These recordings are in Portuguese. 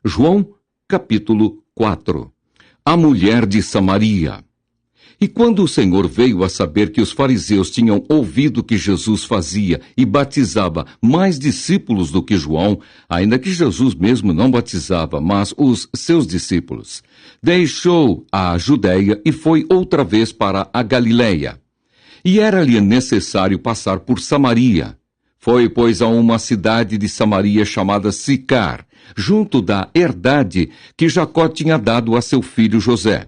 João, capítulo 4. A mulher de Samaria. E quando o Senhor veio a saber que os fariseus tinham ouvido que Jesus fazia e batizava mais discípulos do que João, ainda que Jesus mesmo não batizava, mas os seus discípulos, deixou a Judeia e foi outra vez para a Galileia. E era-lhe necessário passar por Samaria. Foi, pois, a uma cidade de Samaria chamada Sicar, junto da herdade que Jacó tinha dado a seu filho José.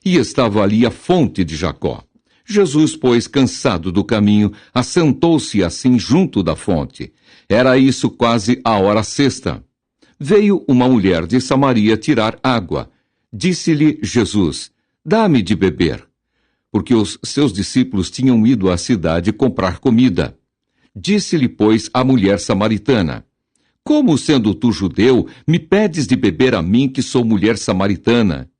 E estava ali a fonte de Jacó. Jesus, pois, cansado do caminho, assentou-se assim junto da fonte. Era isso quase a hora sexta. Veio uma mulher de Samaria tirar água. Disse-lhe Jesus: dá-me de beber. Porque os seus discípulos tinham ido à cidade comprar comida. Disse-lhe, pois, a mulher samaritana: como, sendo tu judeu, me pedes de beber a mim, que sou mulher samaritana?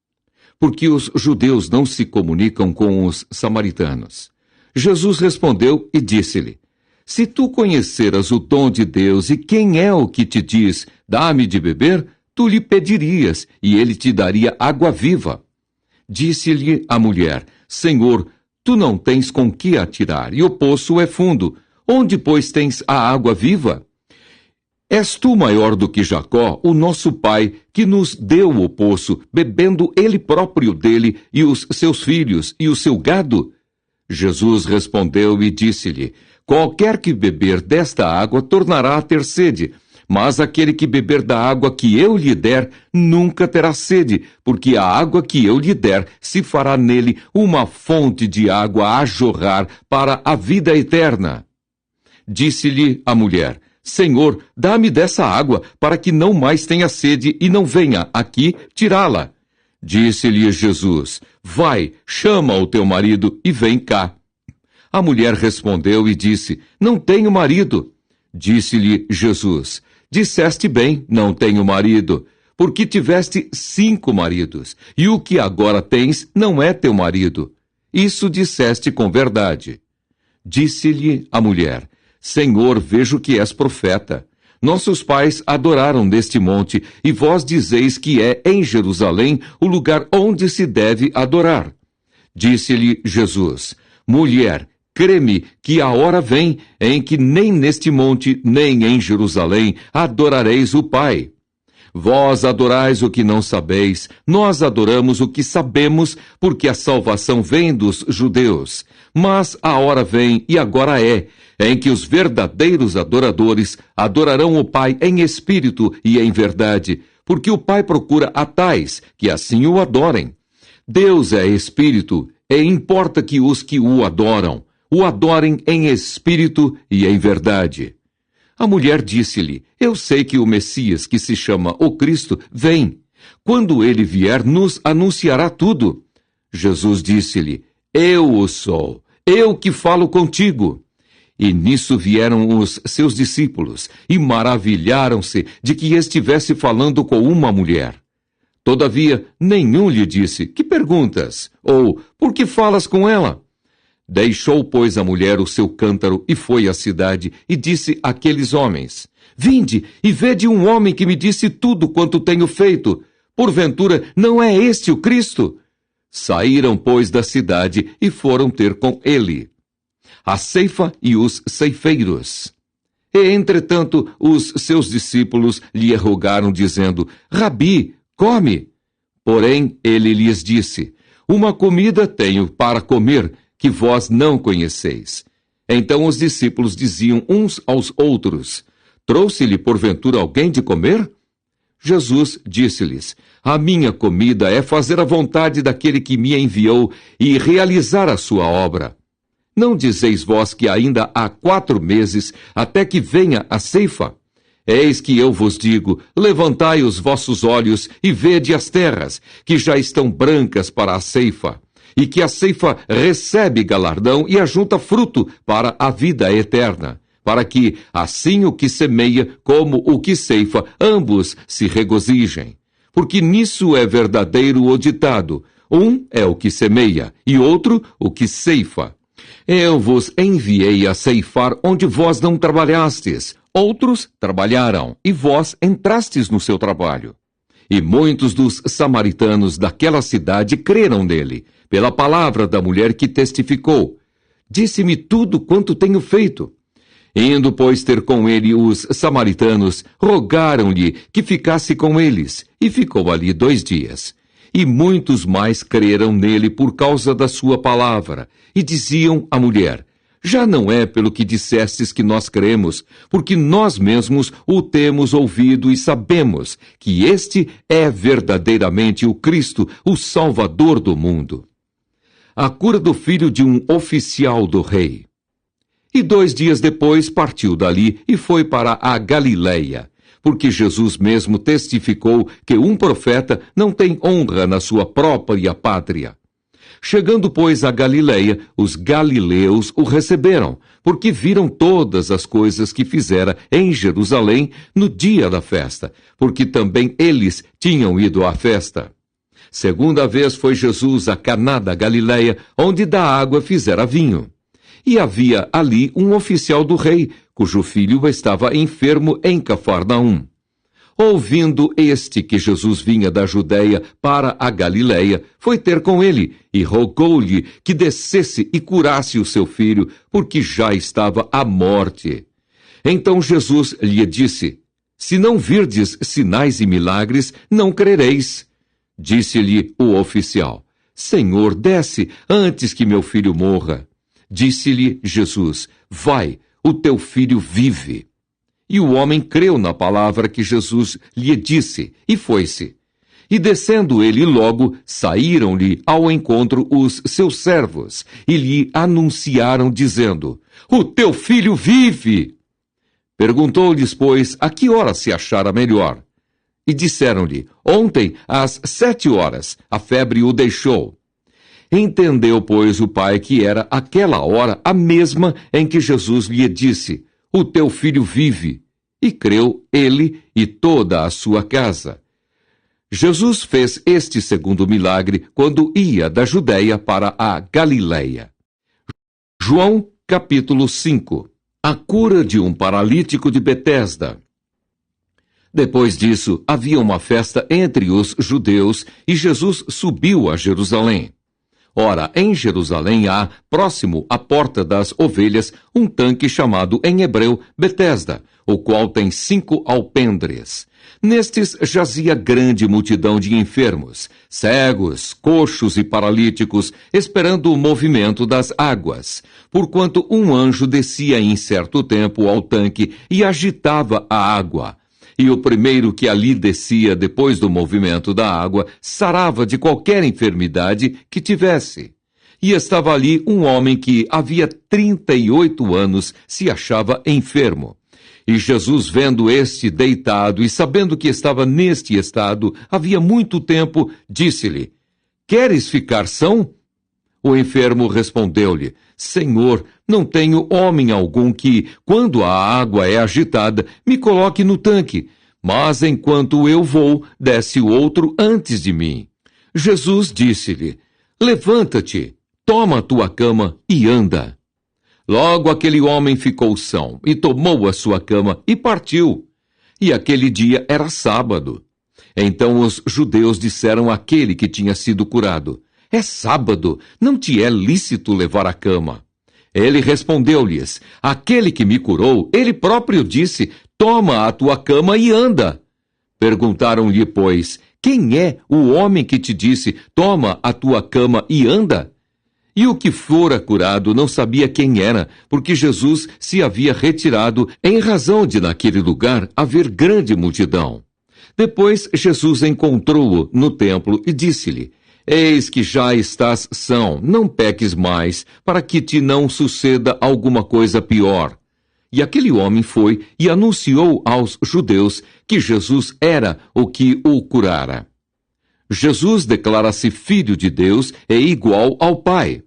Porque os judeus não se comunicam com os samaritanos. Jesus respondeu e disse-lhe: se tu conheceras o dom de Deus e quem é o que te diz, dá-me de beber, tu lhe pedirias, e ele te daria água viva. Disse-lhe a mulher: Senhor, tu não tens com que atirar, e o poço é fundo. Onde, pois, tens a água viva? És tu maior do que Jacó, o nosso pai, que nos deu o poço, bebendo ele próprio dele, e os seus filhos, e o seu gado? Jesus respondeu e disse-lhe: qualquer que beber desta água tornará a ter sede, mas aquele que beber da água que eu lhe der, nunca terá sede, porque a água que eu lhe der se fará nele uma fonte de água a jorrar para a vida eterna. Disse-lhe a mulher: Senhor, dá-me dessa água, para que não mais tenha sede e não venha aqui tirá-la. Disse-lhe Jesus: vai, chama o teu marido e vem cá. A mulher respondeu e disse: não tenho marido. Disse-lhe Jesus: disseste bem, não tenho marido, porque tiveste 5 maridos, e o que agora tens não é teu marido. Isso disseste com verdade. Disse-lhe a mulher: Senhor, vejo que és profeta. Nossos pais adoraram neste monte, e vós dizeis que é em Jerusalém o lugar onde se deve adorar. Disse-lhe Jesus: mulher, crê-me que a hora vem em que nem neste monte, nem em Jerusalém adorareis o Pai. Vós adorais o que não sabeis, nós adoramos o que sabemos, porque a salvação vem dos judeus. Mas a hora vem, e agora é, em que os verdadeiros adoradores adorarão o Pai em espírito e em verdade, porque o Pai procura a tais que assim o adorem. Deus é espírito, e importa que os que o adorem em espírito e em verdade. A mulher disse-lhe: eu sei que o Messias, que se chama o Cristo, vem. Quando ele vier, nos anunciará tudo. Jesus disse-lhe: eu o sou, eu que falo contigo. E nisso vieram os seus discípulos, e maravilharam-se de que estivesse falando com uma mulher. Todavia, nenhum lhe disse: que perguntas? Ou, por que falas com ela? Deixou, pois, a mulher o seu cântaro e foi à cidade, e disse àqueles homens: vinde e vede um homem que me disse tudo quanto tenho feito. Porventura, não é este o Cristo? Saíram, pois, da cidade e foram ter com ele. A ceifa e os ceifeiros. E, entretanto, os seus discípulos lhe rogaram, dizendo: Rabi, come. Porém, ele lhes disse: uma comida tenho para comer, que vós não conheceis. Então os discípulos diziam uns aos outros: trouxe-lhe porventura alguém de comer? Jesus disse-lhes: a minha comida é fazer a vontade daquele que me enviou e realizar a sua obra. Não dizeis vós que ainda há 4 meses até que venha a ceifa? Eis que eu vos digo: levantai os vossos olhos e vede as terras, que já estão brancas para a ceifa, e que a ceifa recebe galardão e ajunta fruto para a vida eterna, para que, assim o que semeia como o que ceifa, ambos se regozijem. Porque nisso é verdadeiro o ditado: um é o que semeia, e outro o que ceifa. Eu vos enviei a ceifar onde vós não trabalhastes. Outros trabalharam, e vós entrastes no seu trabalho. E muitos dos samaritanos daquela cidade creram nele, pela palavra da mulher que testificou: disse-me tudo quanto tenho feito. Indo, pois, ter com ele os samaritanos, rogaram-lhe que ficasse com eles, e ficou ali 2 dias. E muitos mais creram nele por causa da sua palavra, e diziam à mulher: já não é pelo que dissestes que nós cremos, porque nós mesmos o temos ouvido e sabemos que este é verdadeiramente o Cristo, o Salvador do mundo. A cura do filho de um oficial do rei. E 2 dias depois partiu dali e foi para a Galileia, porque Jesus mesmo testificou que um profeta não tem honra na sua própria pátria. Chegando, pois, a Galileia, os galileus o receberam, porque viram todas as coisas que fizera em Jerusalém no dia da festa, porque também eles tinham ido à festa. Segunda vez foi Jesus a Caná da Galileia, onde da água fizera vinho. E havia ali um oficial do rei, cujo filho estava enfermo em Cafarnaum. Ouvindo este que Jesus vinha da Judeia para a Galileia, foi ter com ele e rogou-lhe que descesse e curasse o seu filho, porque já estava à morte. Então Jesus lhe disse: se não virdes sinais e milagres, não crereis. Disse-lhe o oficial: Senhor, desce antes que meu filho morra. Disse-lhe Jesus: vai, o teu filho vive. E o homem creu na palavra que Jesus lhe disse, e foi-se. E descendo ele logo, saíram-lhe ao encontro os seus servos, e lhe anunciaram, dizendo: o teu filho vive. Perguntou-lhes, pois, a que hora se achara melhor. E disseram-lhe: ontem, às 7 horas, a febre o deixou. Entendeu, pois, o pai que era aquela hora a mesma em que Jesus lhe disse: o teu filho vive. E creu ele e toda a sua casa. Jesus fez este segundo milagre quando ia da Judeia para a Galileia. João, capítulo 5. A cura de um paralítico de Betesda. Depois disso, havia uma festa entre os judeus e Jesus subiu a Jerusalém. Ora, em Jerusalém há, próximo à Porta das Ovelhas, um tanque chamado em hebreu Betesda, o qual tem 5 alpendres. Nestes jazia grande multidão de enfermos, cegos, coxos e paralíticos, esperando o movimento das águas, porquanto um anjo descia em certo tempo ao tanque e agitava a água. E o primeiro que ali descia depois do movimento da água sarava de qualquer enfermidade que tivesse. E estava ali um homem que havia 38 anos se achava enfermo. E Jesus, vendo este deitado e sabendo que estava neste estado havia muito tempo, disse-lhe: queres ficar são? O enfermo respondeu-lhe: Senhor, não tenho homem algum que, quando a água é agitada, me coloque no tanque, mas enquanto eu vou, desce o outro antes de mim. Jesus disse-lhe: levanta-te, toma a tua cama e anda. Logo aquele homem ficou são, e tomou a sua cama e partiu. E aquele dia era sábado. Então os judeus disseram àquele que tinha sido curado: é sábado, não te é lícito levar a cama. Ele respondeu-lhes: aquele que me curou, ele próprio disse: toma a tua cama e anda. Perguntaram-lhe, pois: quem é o homem que te disse: toma a tua cama e anda? E o que fora curado não sabia quem era, porque Jesus se havia retirado, em razão de naquele lugar haver grande multidão. Depois Jesus encontrou-o no templo e disse-lhe: eis que já estás são, não peques mais, para que te não suceda alguma coisa pior. E aquele homem foi e anunciou aos judeus que Jesus era o que o curara. Jesus declara-se Filho de Deus e igual ao Pai.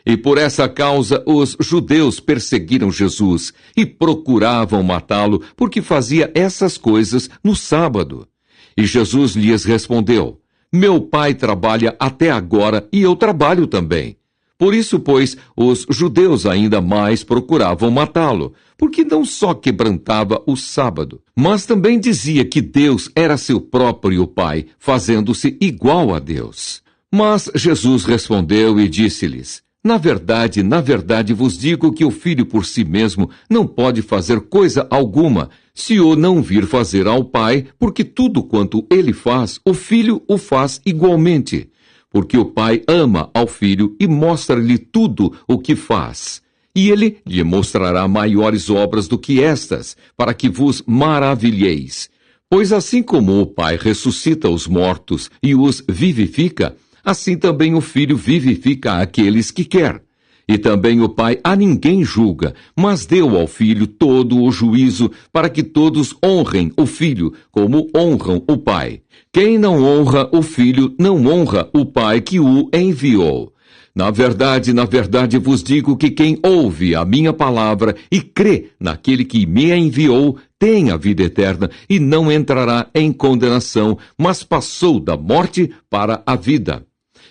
E por essa causa os judeus perseguiram Jesus e procuravam matá-lo, porque fazia essas coisas no sábado. E Jesus lhes respondeu: meu Pai trabalha até agora e eu trabalho também. Por isso, pois, os judeus ainda mais procuravam matá-lo, porque não só quebrantava o sábado, mas também dizia que Deus era seu próprio Pai, fazendo-se igual a Deus. Mas Jesus respondeu e disse-lhes: na verdade vos digo que o Filho por si mesmo não pode fazer coisa alguma, se o não vir fazer ao Pai, porque tudo quanto ele faz, o Filho o faz igualmente. Porque o Pai ama ao Filho e mostra-lhe tudo o que faz. E ele lhe mostrará maiores obras do que estas, para que vos maravilheis. Pois assim como o Pai ressuscita os mortos e os vivifica, assim também o Filho vivifica aqueles que quer. E também o Pai a ninguém julga, mas deu ao Filho todo o juízo, para que todos honrem o Filho, como honram o Pai. Quem não honra o Filho, não honra o Pai que o enviou. Na verdade vos digo que quem ouve a minha palavra e crê naquele que me enviou, tem a vida eterna e não entrará em condenação, mas passou da morte para a vida.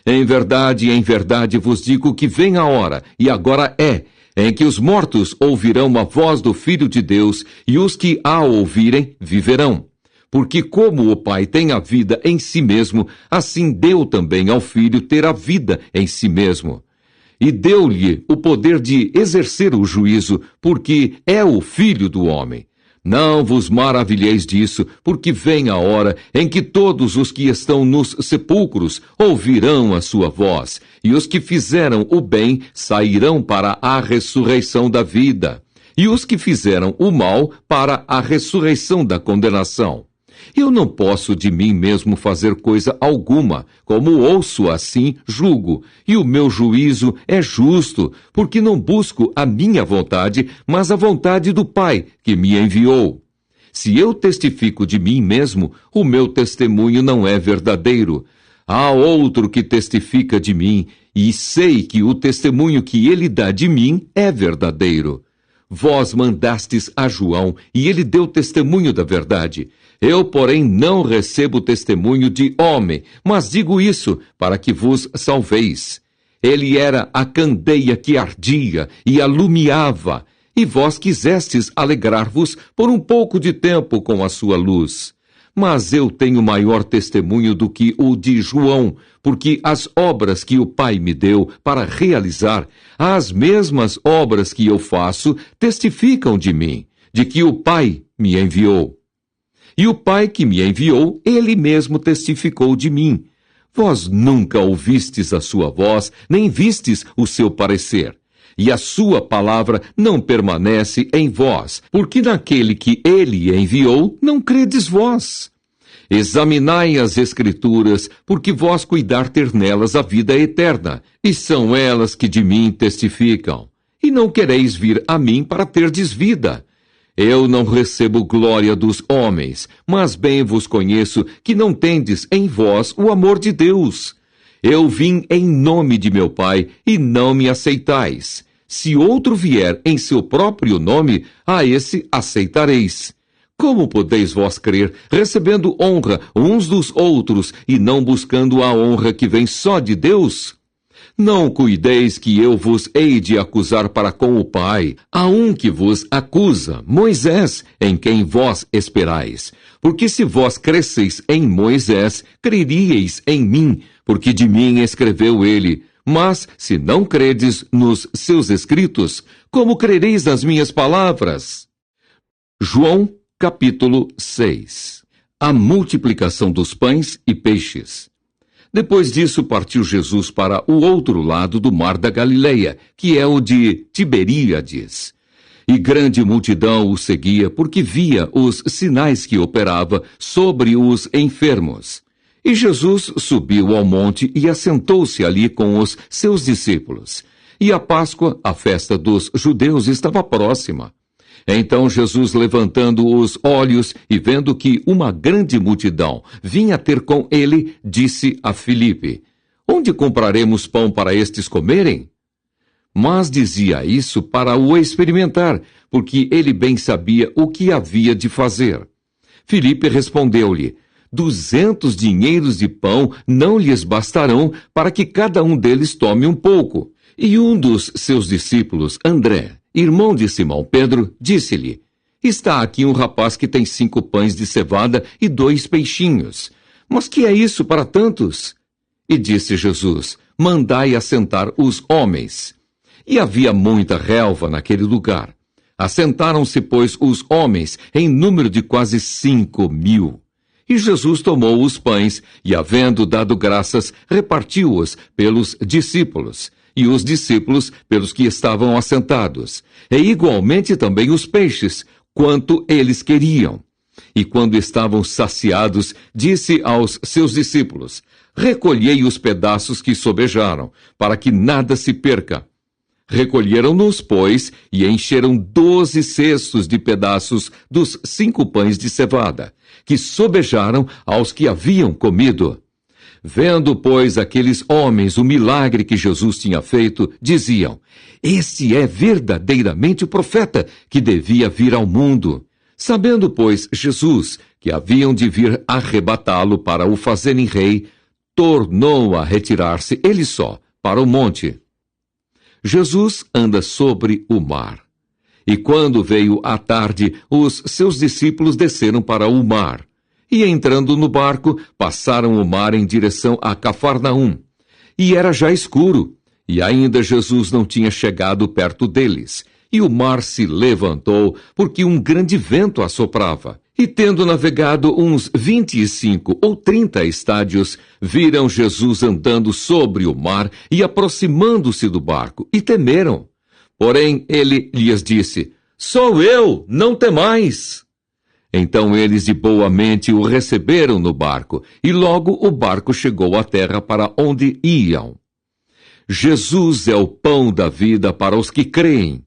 Em verdade vos digo que vem a hora, e agora é, em que os mortos ouvirão a voz do Filho de Deus, e os que a ouvirem viverão. Porque como o Pai tem a vida em si mesmo, assim deu também ao Filho ter a vida em si mesmo. E deu-lhe o poder de exercer o juízo, porque é o Filho do homem. Não vos maravilheis disso, porque vem a hora em que todos os que estão nos sepulcros ouvirão a sua voz, e os que fizeram o bem sairão para a ressurreição da vida, e os que fizeram o mal para a ressurreição da condenação. Eu não posso de mim mesmo fazer coisa alguma, como ouço assim, julgo, e o meu juízo é justo, porque não busco a minha vontade, mas a vontade do Pai, que me enviou. Se eu testifico de mim mesmo, o meu testemunho não é verdadeiro. Há outro que testifica de mim, e sei que o testemunho que ele dá de mim é verdadeiro. Vós mandastes a João, e ele deu testemunho da verdade. Eu, porém, não recebo testemunho de homem, mas digo isso para que vos salveis. Ele era a candeia que ardia e alumiava, e vós quisestes alegrar-vos por um pouco de tempo com a sua luz. Mas eu tenho maior testemunho do que o de João, porque as obras que o Pai me deu para realizar, as mesmas obras que eu faço, testificam de mim, de que o Pai me enviou. E o Pai que me enviou, ele mesmo testificou de mim. Vós nunca ouvistes a sua voz, nem vistes o seu parecer. E a sua palavra não permanece em vós, porque naquele que ele enviou, não credes vós. Examinai as Escrituras, porque vós cuidar ter nelas a vida eterna, e são elas que de mim testificam. E não quereis vir a mim para terdes vida. Eu não recebo glória dos homens, mas bem vos conheço que não tendes em vós o amor de Deus. Eu vim em nome de meu Pai, e não me aceitais. Se outro vier em seu próprio nome, a esse aceitareis. Como podeis vós crer, recebendo honra uns dos outros, e não buscando a honra que vem só de Deus? Não cuideis que eu vos hei de acusar para com o Pai. Há um que vos acusa, Moisés, em quem vós esperais. Porque se vós cresceis em Moisés, creríeis em mim, porque de mim escreveu ele. Mas, se não credes nos seus escritos, como crereis nas minhas palavras? João, capítulo 6. A multiplicação dos pães e peixes. Depois disso, partiu Jesus para o outro lado do mar da Galileia, que é o de Tiberíades. E grande multidão o seguia, porque via os sinais que operava sobre os enfermos. E Jesus subiu ao monte e assentou-se ali com os seus discípulos. E a Páscoa, a festa dos judeus, estava próxima. Então Jesus, levantando os olhos e vendo que uma grande multidão vinha ter com ele, disse a Filipe: Onde compraremos pão para estes comerem? Mas dizia isso para o experimentar, porque ele bem sabia o que havia de fazer. Filipe respondeu-lhe: 200 dinheiros de pão não lhes bastarão para que cada um deles tome um pouco. E um dos seus discípulos, André, irmão de Simão Pedro, disse-lhe: Está aqui um rapaz que tem 5 pães de cevada e 2 peixinhos. Mas que é isso para tantos? E disse Jesus: Mandai assentar os homens. E havia muita relva naquele lugar. Assentaram-se, pois, os homens, em número de quase 5.000. E Jesus tomou os pães, e, havendo dado graças, repartiu-os pelos discípulos, e os discípulos pelos que estavam assentados, e igualmente também os peixes, quanto eles queriam. E quando estavam saciados, disse aos seus discípulos: Recolhei os pedaços que sobejaram, para que nada se perca. Recolheram-nos, pois, e encheram 12 cestos de pedaços dos 5 pães de cevada, que sobejaram aos que haviam comido. Vendo, pois, aqueles homens o milagre que Jesus tinha feito, diziam: Este é verdadeiramente o profeta que devia vir ao mundo. Sabendo, pois, Jesus que haviam de vir arrebatá-lo para o fazerem rei, tornou a retirar-se ele só para o monte. Jesus anda sobre o mar. E quando veio a tarde, os seus discípulos desceram para o mar. E entrando no barco, passaram o mar em direção a Cafarnaum. E era já escuro, e ainda Jesus não tinha chegado perto deles. E o mar se levantou, porque um grande vento assoprava. E tendo navegado uns 25 ou 30 estádios, viram Jesus andando sobre o mar e aproximando-se do barco, e temeram. Porém, ele lhes disse: Sou eu, não temais. Então eles de boa mente o receberam no barco, e logo o barco chegou à terra para onde iam. Jesus é o pão da vida para os que creem.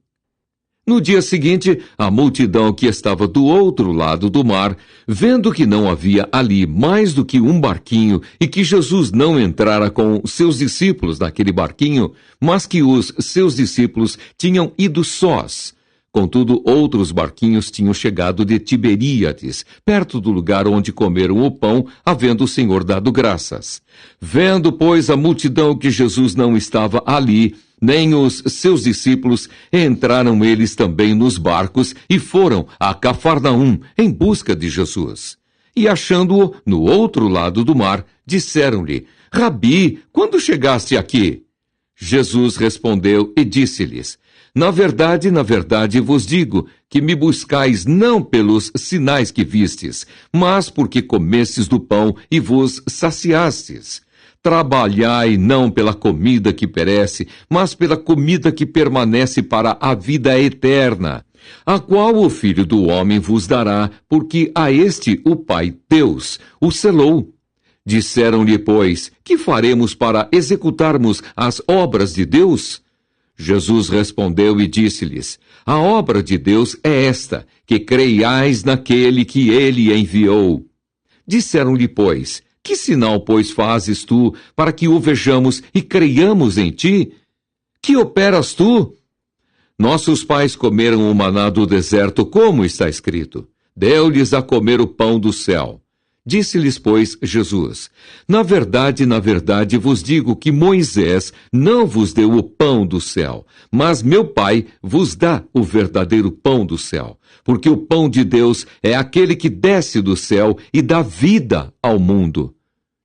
No dia seguinte, a multidão que estava do outro lado do mar, vendo que não havia ali mais do que um barquinho e que Jesus não entrara com seus discípulos naquele barquinho, mas que os seus discípulos tinham ido sós. Contudo, outros barquinhos tinham chegado de Tiberíades, perto do lugar onde comeram o pão, havendo o Senhor dado graças. Vendo, pois, a multidão que Jesus não estava ali, nem os seus discípulos, entraram eles também nos barcos e foram a Cafarnaum em busca de Jesus. E achando-o no outro lado do mar, disseram-lhe: Rabi, quando chegaste aqui? Jesus respondeu e disse-lhes: na verdade vos digo que me buscais não pelos sinais que vistes, mas porque comestes do pão e vos saciastes. Trabalhai não pela comida que perece, mas pela comida que permanece para a vida eterna, a qual o Filho do Homem vos dará, porque a este o Pai Deus o selou. Disseram-lhe, pois, que faremos para executarmos as obras de Deus? Jesus respondeu e disse-lhes: a obra de Deus é esta, que creiais naquele que ele enviou. Disseram-lhe, pois: que sinal, pois, fazes tu, para que o vejamos e creiamos em ti? Que operas tu? Nossos pais comeram o maná do deserto, como está escrito: deu-lhes a comer o pão do céu. Disse-lhes, pois, Jesus: na verdade vos digo que Moisés não vos deu o pão do céu, mas meu Pai vos dá o verdadeiro pão do céu, porque o pão de Deus é aquele que desce do céu e dá vida ao mundo.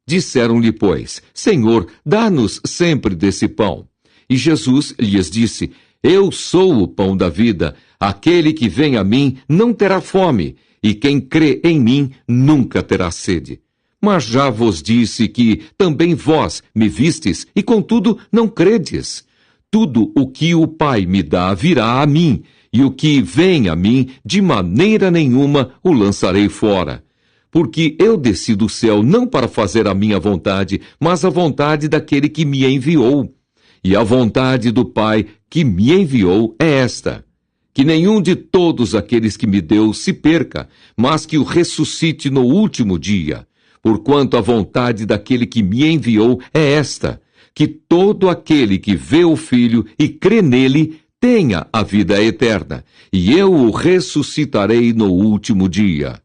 Disseram-lhe, pois: Senhor, dá-nos sempre desse pão. E Jesus lhes disse: eu sou o pão da vida, aquele que vem a mim não terá fome, e quem crê em mim nunca terá sede. Mas já vos disse que também vós me vistes, e contudo não credes. Tudo o que o Pai me dá virá a mim, e o que vem a mim, de maneira nenhuma o lançarei fora. Porque eu desci do céu não para fazer a minha vontade, mas a vontade daquele que me enviou. E a vontade do Pai que me enviou é esta: que nenhum de todos aqueles que me deu se perca, mas que o ressuscite no último dia. Porquanto a vontade daquele que me enviou é esta: que todo aquele que vê o Filho e crê nele tenha a vida eterna, e eu o ressuscitarei no último dia.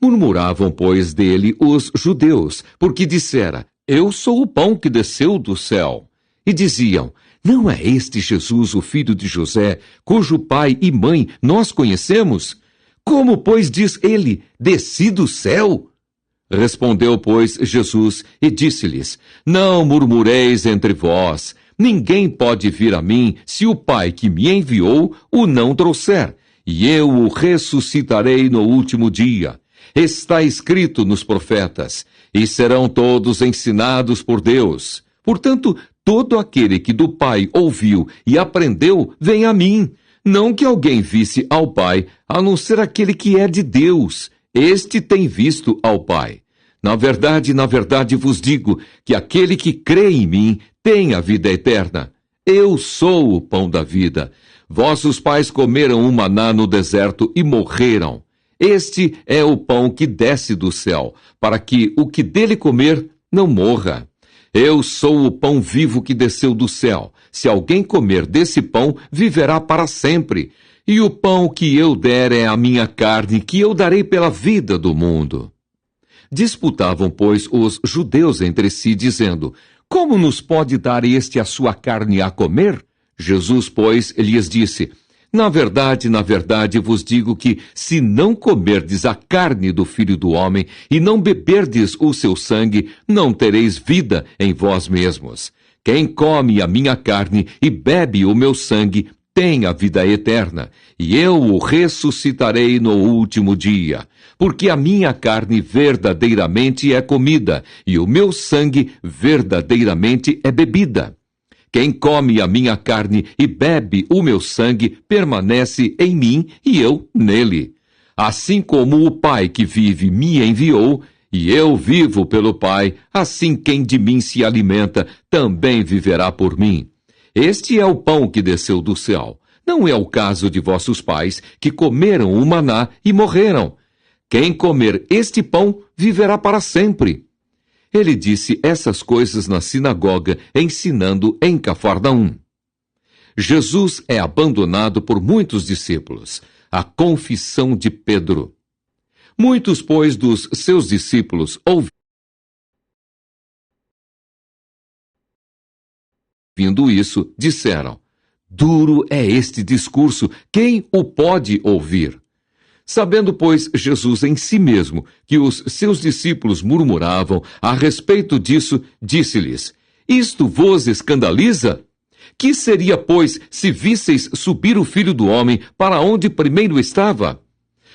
Murmuravam, pois, dele os judeus, porque dissera: eu sou o pão que desceu do céu. E diziam: Não é este Jesus, o filho de José, cujo pai e mãe nós conhecemos? Como, pois, diz ele, desci do céu? Respondeu, pois, Jesus e disse-lhes, não murmureis entre vós. Ninguém pode vir a mim se o Pai que me enviou o não trouxer, e eu o ressuscitarei no último dia. Está escrito nos profetas, e serão todos ensinados por Deus. Portanto, todo aquele que do Pai ouviu e aprendeu, vem a mim. Não que alguém visse ao Pai, a não ser aquele que é de Deus. Este tem visto ao Pai. Na verdade vos digo que aquele que crê em mim tem a vida eterna. Eu sou o pão da vida. Vossos pais comeram o maná no deserto e morreram. Este é o pão que desce do céu, para que o que dele comer não morra. Eu sou o pão vivo que desceu do céu. Se alguém comer desse pão, viverá para sempre. E o pão que eu der é a minha carne, que eu darei pela vida do mundo. Disputavam, pois, os judeus entre si, dizendo, como nos pode dar este a sua carne a comer? Jesus, pois, lhes disse, na verdade vos digo que, se não comerdes a carne do Filho do Homem e não beberdes o seu sangue, não tereis vida em vós mesmos. Quem come a minha carne e bebe o meu sangue tem a vida eterna, e eu o ressuscitarei no último dia. Porque a minha carne verdadeiramente é comida, e o meu sangue verdadeiramente é bebida. Quem come a minha carne e bebe o meu sangue permanece em mim e eu nele. Assim como o Pai que vive me enviou, e eu vivo pelo Pai, assim quem de mim se alimenta também viverá por mim. Este é o pão que desceu do céu. Não é o caso de vossos pais, que comeram o maná e morreram. Quem comer este pão viverá para sempre. Ele disse essas coisas na sinagoga, ensinando em Cafarnaum. Jesus é abandonado por muitos discípulos. A confissão de Pedro. Muitos, pois, dos seus discípulos ouvindo isso, disseram, duro é este discurso, quem o pode ouvir? Sabendo, pois, Jesus em si mesmo que os seus discípulos murmuravam a respeito disso, disse-lhes, isto vos escandaliza? Que seria, pois, se visseis subir o Filho do Homem para onde primeiro estava?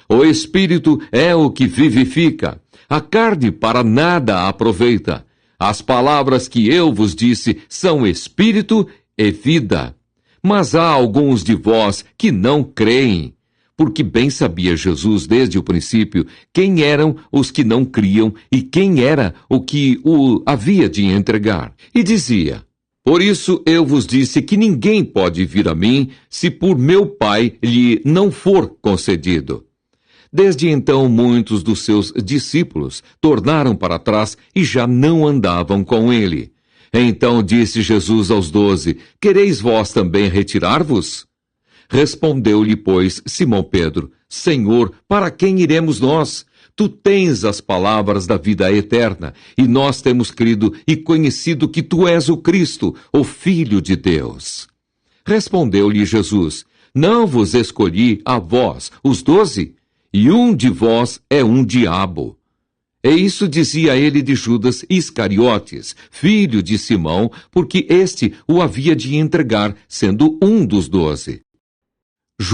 O Espírito é o que vivifica, a carne para nada aproveita. As palavras que eu vos disse são Espírito e vida. Mas há alguns de vós que não creem. Porque bem sabia Jesus desde o princípio quem eram os que não criam e quem era o que o havia de entregar. E dizia, por isso eu vos disse que ninguém pode vir a mim se por meu Pai lhe não for concedido. Desde então muitos dos seus discípulos tornaram para trás e já não andavam com ele. Então disse Jesus aos 12, quereis vós também retirar-vos? Respondeu-lhe, pois, Simão Pedro, Senhor, para quem iremos nós? Tu tens as palavras da vida eterna, e nós temos crido e conhecido que tu és o Cristo, o Filho de Deus. Respondeu-lhe Jesus, não vos escolhi a vós, os 12, e um de vós é um diabo. E isso dizia ele de Judas Iscariotes, filho de Simão, porque este o havia de entregar, sendo um dos 12.